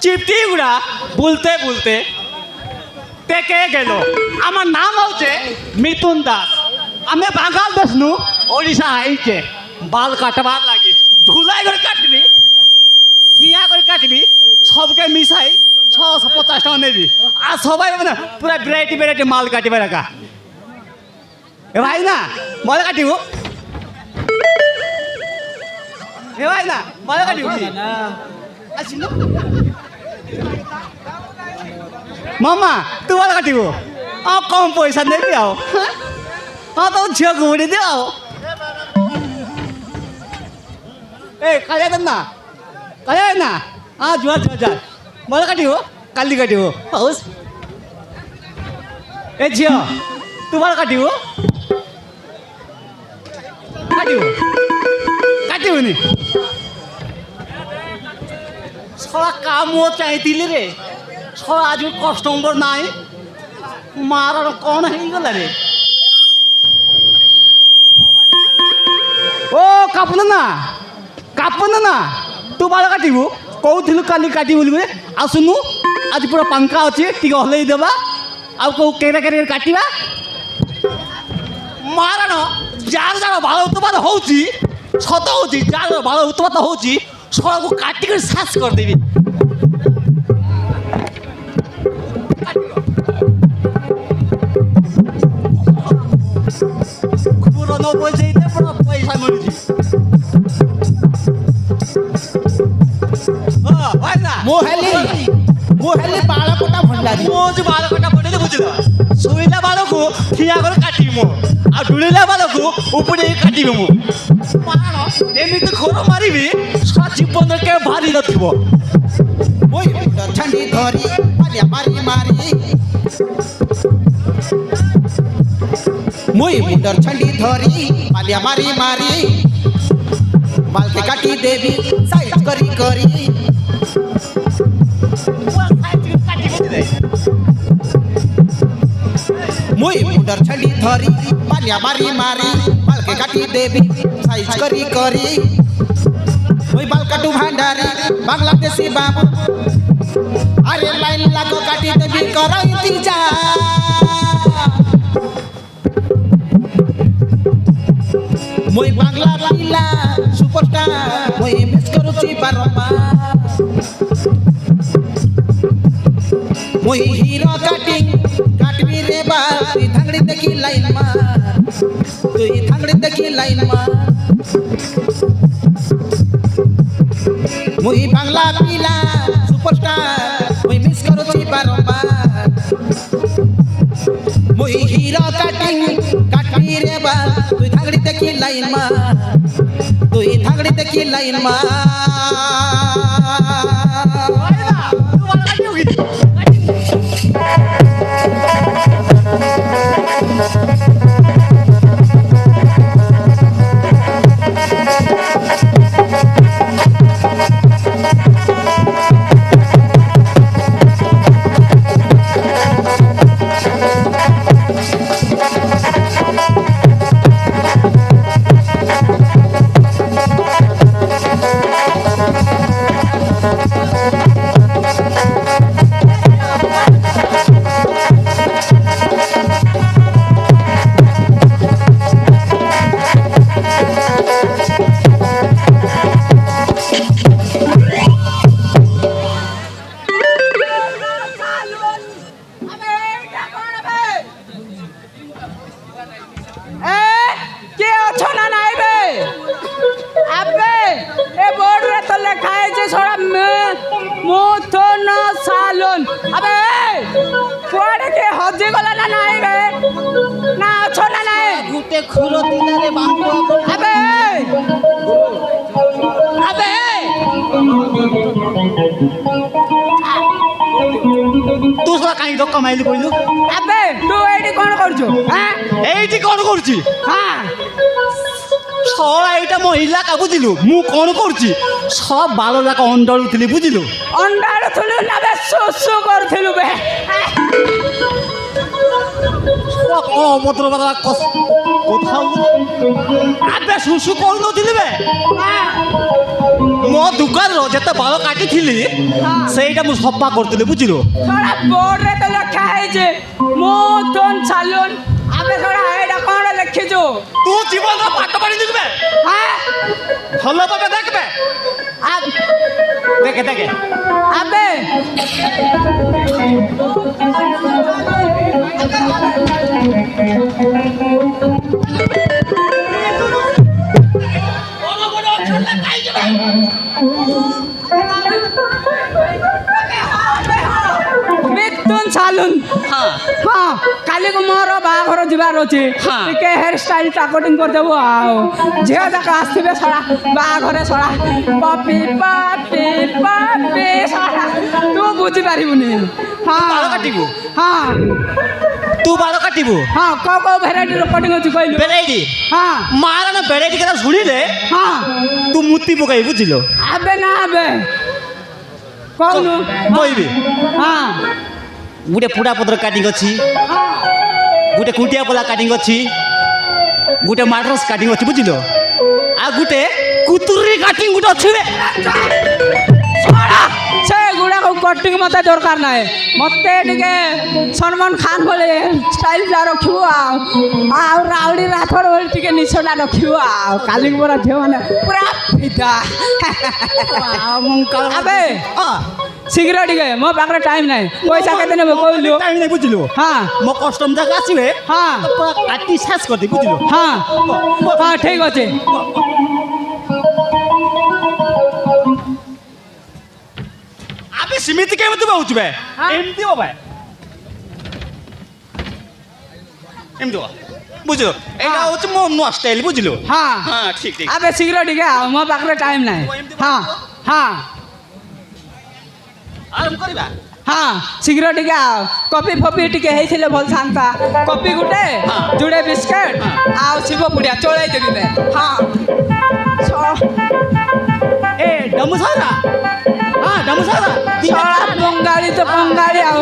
চিপটিগুড়া বলতে বলতে টেকে গেল। আমার নাম হচ্ছে মিথুন দাস। আমি বাঙাল দেশনু ওড়িশা আইছে। বাল কাটবার লাগে ধুলাই করে কাটবি, ঠিয়া করে কাটবি, সবকে মিশাই 650 টাকা নেবি। আর সবাই মানে পুরা ভ্যারাইটি ভ্যারাইটি মাল কাটিবে রাখা। এ ভাই না মাল কাটিব, এ ভাই না মাল কাটিব আসিল মামা তুই মাল কাটিব। কম পয়সা নেবি আও, তো ঝিওকে উড়ে দিও। এ কাজে দেন না, কাজে না। জোয়ার জোয়ার যার মাল কাটিব, কালি কাটিব হাউস। এ ঝিও তুই মাল কাটিব, কাটিব কাটিবনি। সরা কামও চাইতিলি রে, সরা আজ কষ্টম্বর নাই, মার আর কন হয়ে গেল রে। ও কাপন না কাপন না, তু বাল কাটিবু কৌলু কালি কাটি বলি। আসুনু আজ পুরো পাঙ্কা ଅଛି, ଟିକେ ହଲେଇ ଦେବା। ଆଉ କେଉଁ କେରେ କେରେ କାଟିବା। ମାରଣ ଯାର ଯାର ବାଳ ଉତ୍ପାତ ହେଉଛି, ସତ ହେଉଛି, ଯାର ବାଳ ଉତ୍ପାତ ହେଉଛି ସଳକୁ କାଟିକରି ସାସ କରିଦେବି। ପୁର ନ ପଇସା ପୁରା ପଇସା ମିଳୁଛି। মোহেলি বালকটা ভণ্ডারি মো যে বালকটা পড়ে বুঝল, শুইলা বালকু ঠিয়া করে কাটিবি মো, আর ডুলিলা বালকু উপরে কাটিবি মো। মাରଣ এମିତି ଖୋର ମାରିବି ସା ଜୀବନରେ କେବେ ଭାରି ନଥିବ। ওই ছান্ডি ধরি পালিয়া মারি মারি মুই মুন্ডর ছান্ডি ধরি পালিয়া মারি মারি বালকে কাটি দেবি সাইজ করি করি। মুই মুন্ডর ছান্ডি ধরি পালিয়া মারি মারি বালকে কাটি দেবি সাইজ করি করি। মুই বাল কাটু ভান্ডারি বাংলাদেশি বাবু, আরে লাইন লাগো কাটি দেবি করই যা। মুই বাংলা পিলা সুপারস্টার, মুই মিস করুছি বারবার। মুই হিরো কাটিং কাটবি রে বা, তুই থাংড়ি দেখি লাইন মার, তুই থাংড়ি দেখি লাইন মার। মুই বাংলা পিলা সুপারস্টার, মুই মিস করুছি বারবার। মুই হিরো কাটিং কাটবি রে বা, তুই থাংড়ি দেখি লাইন মার, তুই থাংড়ি দেখি লাইন মার। ତୁ ସା କାହିଁ ଧକ୍କା ମାଇଲୁ କହିଲୁ? ଆବେ ତୁ ଏଇଠି କ'ଣ କରୁଛୁ? ଏଇଠି କ'ଣ କରୁଛି? ଶଳା ଏଇଟା ମୋ ଇଲାକା ବୁଝିଲୁ? ମୁଁ କ'ଣ କରୁଛି? ସବ ବାଳ ଯାକ ଅଣ୍ଡାଳୁଥିଲି ବୁଝିଲୁ? ଅଣ୍ଡାଳୁଥିଲୁ ନା ବେ ଶୁଶୁ କରୁଥିଲୁ ବେ? କ'ଣ ଅଭଦ୍ର କଥା ଆବେ ଶୁଶୁ କରୁନଥିଲି ବେ? ମୋ ଦୋକାନର ଯେତେ ବାଳ କାଟିଥିଲି ସେଇଟା ମୁଁ ସଫା କରୁଥିଲି ବୁଝିଲୁ ଶଳା ବୋର୍ଡରେ ତ ଲେଖା ହେଇଛି ମୁଥୁନ ସାଲୁନ ଆବେ ଶଳା ଏଇଟା କଣ ଲେଖିଛୁ ତୁ ଜୀବନର ପାଠ ପଢିଛୁ ବେ ହାଁ ଭଲ ଭାବେ ଦେଖବେ ଦେଖେ ଦେଖେ ଆବେ ମିଥୁନ ସାଲୁନ ହଁ ହଁ କାଲିକୁ ମୋର ବାହାଘର ଯିବାର ଅଛି ହଁ। ଟିକେ ହେୟାର ଷ୍ଟାଇଲ ଟାକଟିଂ କରିଦେବୁ ଆଉ ଝିଅ ଯାକ ଆସିଥିବେ ଶଳା ବାହାଘରେ ଶଳା ପପି ପପି ପପି ଶଳା ତୁ ବୁଝିପାରିବୁନି ହଁ ବାଳ କାଟିବୁ ହଁ ତୁ ବାଳ କାଟିବୁ ହଁ କୋଉ ଭେରାଇଟିର କଟିଂ ଅଛି କହିଲୁ ବେରାଇଟି ହଁ ମାରଣ ବେରାଇଟି କଥା ଶୁଣିଲେ ହଁ ତୁ ମୁତି ପକାଇ ବୁଝିଲୁ ଆବେ ନା ଆବେ କହୁନୁ କହିବି ହଁ ଗୋଟେ ପୁଡ଼ା ପତ୍ର କାଟିଂ ଅଛି ଗୋଟେ କୁଟିଆ ପଲା କାଟିଂ ଅଛି ଗୋଟେ ମାଡ୍ରସ୍ କାଟିଂ ଅଛି ବୁଝିଲ ଆଉ ଗୋଟେ କୁତୁରି କାଟିଂ ଗୋଟେ ଅଛି ବେ ସେଗୁଡ଼ାକ କଟିଂ ମୋତେ ଦରକାର ନାହିଁ ମୋତେ ଟିକେ ସଲମାନ ଖାନ ଭଳି ଷ୍ଟାଇଲଟା ରଖିବୁ ଆଉ ରାଉଡ଼ି ରାଥୋଡ଼ ଭଳି ଟିକେ ନିଶଟା ରଖିବୁ ଆଉ କାଲିକୁ ପୁରା ଝିଅମାନେ ପୁରା ଫିଦା ଆବେ ଶୀଘ୍ର ଟିକେ ମୋ ପାଖରେ ଟାଇମ୍ ନାହିଁ ପଇସା କେତେ ନେବେ କହିଲୁ ଟାଇମ୍ ନାହିଁ ବୁଝିଲୁ ହଁ ମୋ କଷ୍ଟମ ଯାକ ଆସିବେ ହଁ ତ ପୁରା କାଟି ଶେଷ କରିଦେ ବୁଝିଲୁ ହଁ ହଁ ଠିକ୍ ଅଛି ଆବେ ସେମିତି କେମିତି ବହୁଛୁ ବେ ହଁ। ଏମିତି ହବ ବେ ଏମିତି ହବ ବୁଝିଲୁ ଏଇଟା ହଉଛି ମୋ ନୂଆ ଷ୍ଟାଇଲ ବୁଝିଲୁ ହଁ ହଁ ଠିକ ଠିକ ଆବେ ଶୀଘ୍ର ଟିକେ ଆଉ ମୋ ପାଖରେ ଟାଇମ୍ ନାହିଁ ହଁ ହଁ ଆରମ୍ଭ କରିବା ହଁ ଶୀଘ୍ର ଟିକେ ଆଉ କଫି ଫଫି ଟିକେ ହେଇଥିଲେ ଭଲ ଥାନ୍ତା କଫି ଗୋଟେ ହଁ। ଯୋଡ଼େ ବିସ୍କେଟ୍ ଆଉ ଶିବ ପୁଡ଼ିଆ ଚଳେଇ ଦେବି ବେ ହଁ ଏ ଡମୁସାରା ହଁ ଡମୁସାରା ଶଳା ବଙ୍ଗାଳୀ ତ ବଙ୍ଗାଳୀ ଆଉ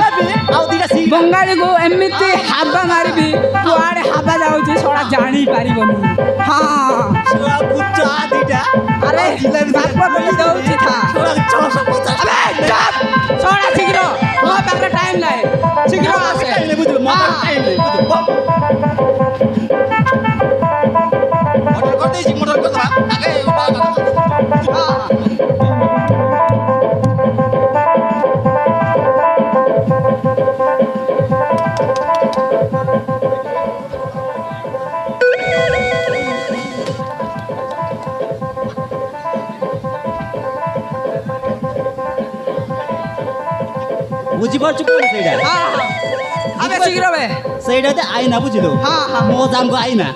ଆଉ ଦିଟା ସି ବଙ୍ଗାଳୀକୁ ଏମିତି ହାବା ମାରିବି କୁଆଡ଼େ ହାବା ଯାଉଛି ଶଳା ଜାଣିପାରିବନି ହଁ ଛୁଆ କୁଚା ଦିଟା ଆରେ ବାପ ବୋଲି ଦଉଛି ଥା ଛୁଆ 650 ଆବେ ଚାପ ଶଳା ଶୀଘ୍ର ମୋ ପାଖରେ ଟାଇମ୍ ନାହିଁ ଶୀଘ୍ର ଆସେ ବୁଝିଲୁ ମୋ ହଁ। ଟାଇମ୍ ନାହିଁ ବୁଝିଲୁ ମଟର କରିଦେଇଛି ମଟର କରିଦେବା ଆগে ହଁ ବୁଝିପାରୁଛୁ କ'ଣ ସେଇଟା ହଁ ଆବେ ଶୀଘ୍ର ବେ ସେଇଟା ହচ্ছে ଆଇନା ବୁଝିଲୁ ହଁ ହଁ ମୋ ଦାମକୁ ଆଇନା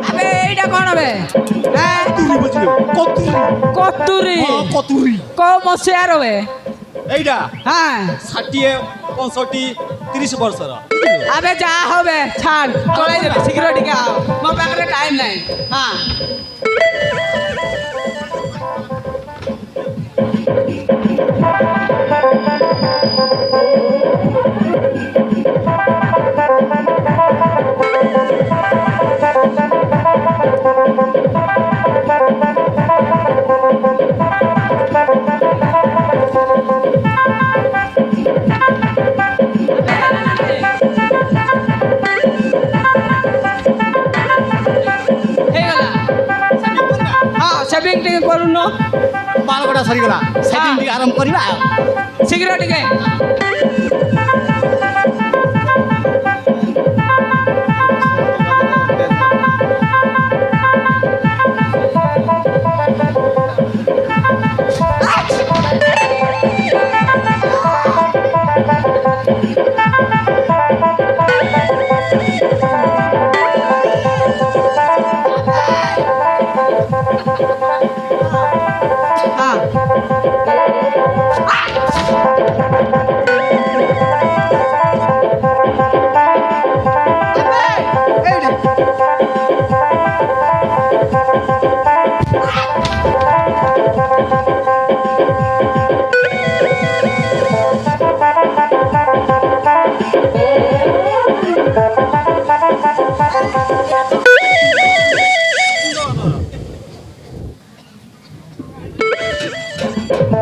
আবে এইটা কোন বে হ্যাঁ কতুরি বুঝিলু কতুরি কতুরি হ্যাঁ কতুরি কো মশিয়ার বে এইটা হ্যাঁ 60 65 30 বর্ষর আবে যা হবে ছাড় চলাই দেবে শীঘ্র টিকে আও মো পাখরে টাইম নাই হ্যাঁ সেভিং টিকে করুন বালকটা সরিগলা সেটিং টি আরম্ভ করিবা শীঘ্র টিকে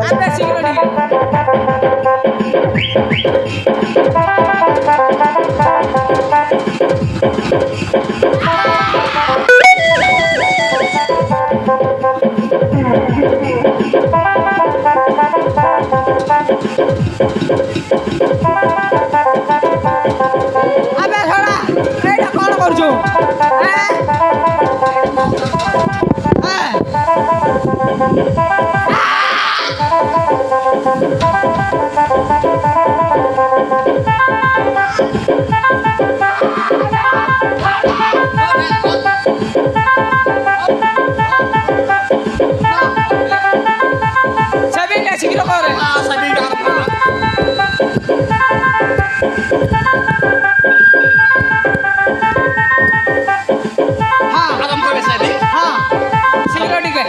আবে শীঘ্র ঢুকে আবে ছড়া এইটা কোন করছো হ্যাঁ হ্যাঁ সবিটা শীঘ্র করে হ্যাঁ আরাম করে সাবি হ্যাঁ শীঘ্র ঢুকে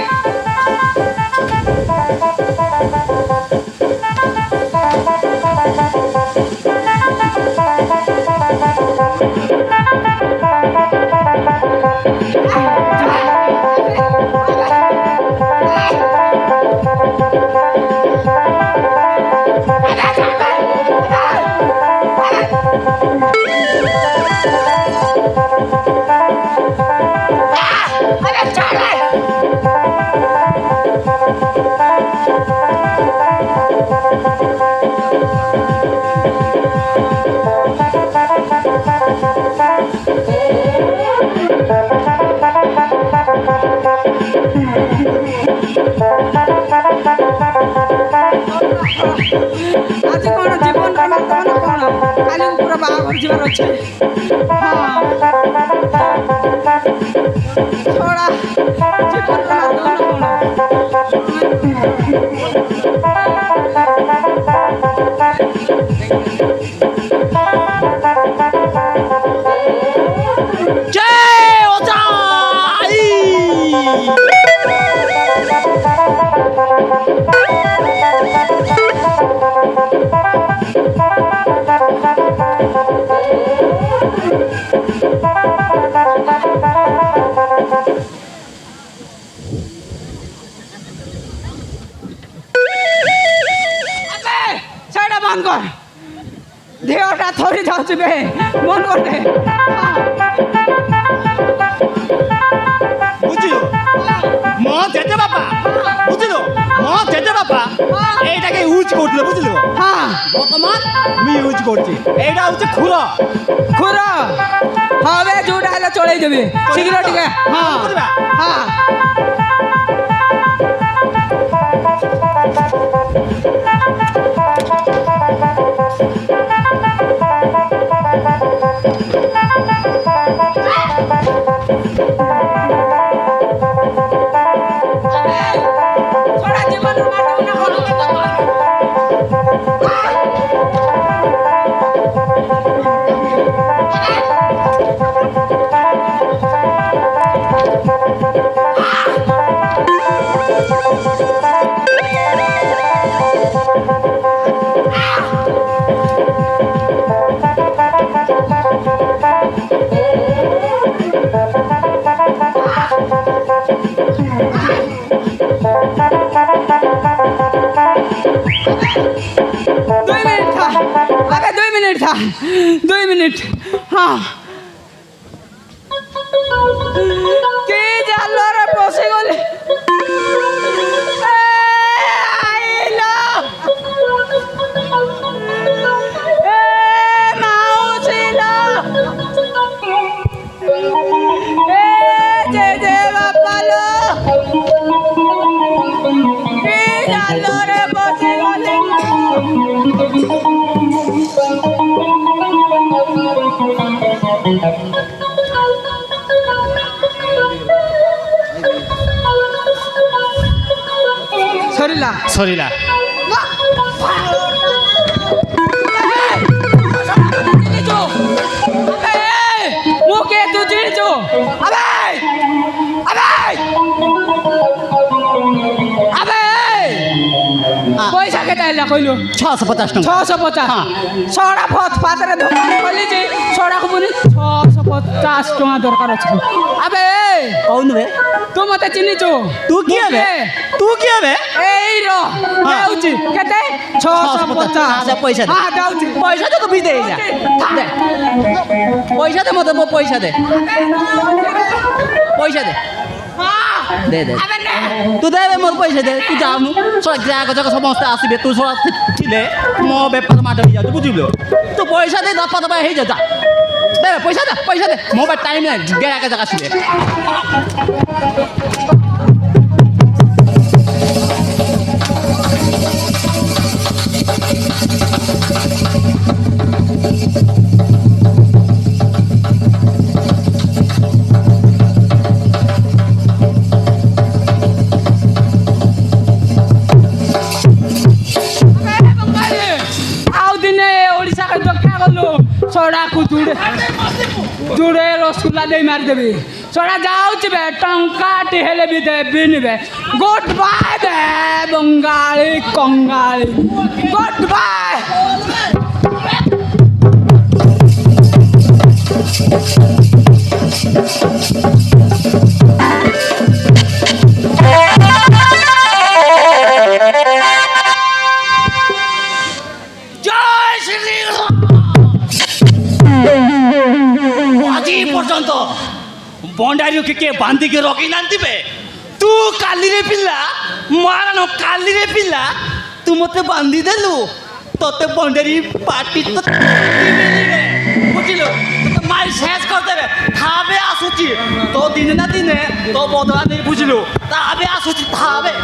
আজ কোন জীবন আমার কোন কোন কালি পুরো বাহাঘর জীবন আছে হ্যাঁ ছড়া জীবন আমার কোন কোন জয় ওজাই আবে ছড়া বন্ধ কর দেহটা থরি যাচ্ছে বে মন করতে বুঝিলো ম জেজে বাবা বুঝিলো ম জেজে বাবা এইটাকে ইউজ করছিল বুঝিলো হ্যাঁ বর্তমান আমি ইউজ করছি এইটা হচ্ছে খুঁড়ো খুড়ো হবে জুড়া হলে চলে যাবে শীঘ্র ঢুকে হ্যাঁ বুঝবা হ্যাঁ ছড়া জীবন মারবো না কোনো था 2 मिनट हाँ के जालो रे बसे गले आइला माउसिला जे जे बापालो के जालो रे बसे गले সরিলা সরিলা মুখে তুই চিনিছো আবে আবে আবে পয়সা কেটে আইলা কইল কইলো 650 ଟଙ୍କା 650 ସଡ଼ା ଫାତରେ ଦୋକାନ ଖୋଲିଛି ସଡ଼ାକୁ ପୁଣି 650 ଟଙ୍କା ଦରକାର ଅଛି ଆବେ କହୁନୁ ବେ ତୁ ମତେ ଚିହ୍ନିଛୁ ତୁ କିଏ ବେ ତୁ କିଏ ବେ ଏଇ ର ଯାଉଛି କେତେ 650 ପଇସା ଦେ ହଁ ଯାଉଛି ପଇସା ଦେ ତୁ ବି ଦେଇ ଯା ଦେ ପଇସା ଦେ ମତେ ମୋ ପଇସା ଦେ ପଇସା ଦେ দে দে তু দে মোর পয়সা দে তু যাওনু সব জায়গা জায়গা সমস্ত আসবে তু সব ছিলে মো বেপার মাঠ হয়ে যাচ্ছে বুঝিল তু পয়সা দে দপা দপা হয়ে যা দে পয়সা দে মো বা টাইম নাই জায়গা জায়গা ছিলে ସଡ଼ାକୁ ଜୁଡ଼େ ରସଗୁଲା ଦେଇ ମାରିଦେବି ସଡ଼ା ଯାଉଛି ବେ ଟଙ୍କାଟି ହେଲେ ବି ଦେବିନି ବେ ଗୁଡ୍ ବାଏ ବେ ବଙ୍ଗାଳୀ କଙ୍ଗାଳୀ ଗୁଡ୍ ବାଏ পর্যন্ত বন্ডারিকে কে বান্ধিকে রকি নান্তিবে তু কালিরে পিল্লা মারানো কালিরে পিল্লা তু মতে বান্ধি দেলু তোতে বন্ডারি পার্টি তো বুঝিল তোতে মাই শেষ করে দেবে থাবে আসুচি তো দিনে না দিনে তো বদলা নেই বুঝিল তাবে আসুচি থাবে